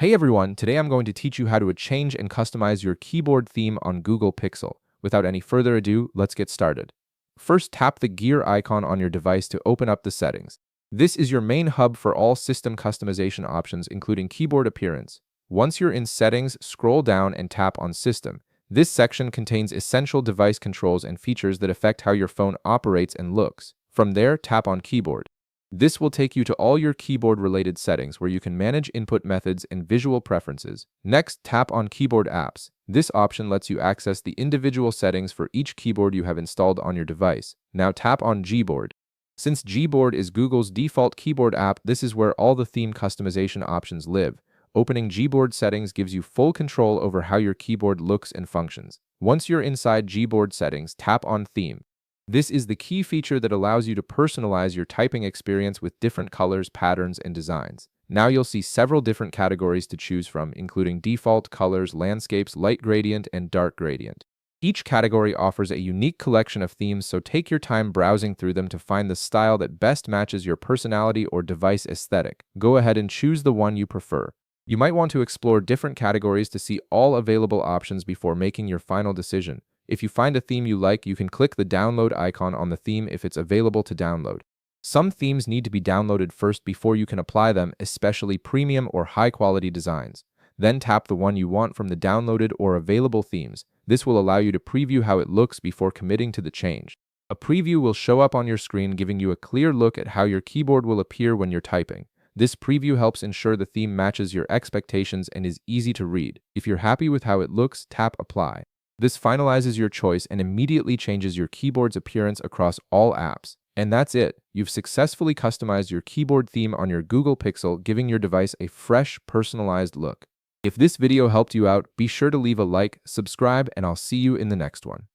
Hey everyone, today I'm going to teach you how to change and customize your keyboard theme on Google Pixel. Without any further ado, let's get started. First, tap the gear icon on your device to open up the settings. This is your main hub for all system customization options, including keyboard appearance. Once you're in Settings, scroll down and tap on System. This section contains essential device controls and features that affect how your phone operates and looks. From there, tap on Keyboard. This will take you to all your keyboard-related settings where you can manage input methods and visual preferences. Next, tap on Keyboard Apps. This option lets you access the individual settings for each keyboard you have installed on your device. Now tap on Gboard. Since Gboard is Google's default keyboard app, this is where all the theme customization options live. Opening Gboard settings gives you full control over how your keyboard looks and functions. Once you're inside Gboard settings, tap on Theme. This is the key feature that allows you to personalize your typing experience with different colors, patterns, and designs. Now you'll see several different categories to choose from, including default, colors, landscapes, light gradient, and dark gradient. Each category offers a unique collection of themes, so take your time browsing through them to find the style that best matches your personality or device aesthetic. Go ahead and choose the one you prefer. You might want to explore different categories to see all available options before making your final decision. If you find a theme you like, you can click the download icon on the theme if it's available to download. Some themes need to be downloaded first before you can apply them, especially premium or high-quality designs. Then tap the one you want from the downloaded or available themes. This will allow you to preview how it looks before committing to the change. A preview will show up on your screen, giving you a clear look at how your keyboard will appear when you're typing. This preview helps ensure the theme matches your expectations and is easy to read. If you're happy with how it looks, tap Apply. This finalizes your choice and immediately changes your keyboard's appearance across all apps. And that's it. You've successfully customized your keyboard theme on your Google Pixel, giving your device a fresh, personalized look. If this video helped you out, be sure to leave a like, subscribe, and I'll see you in the next one.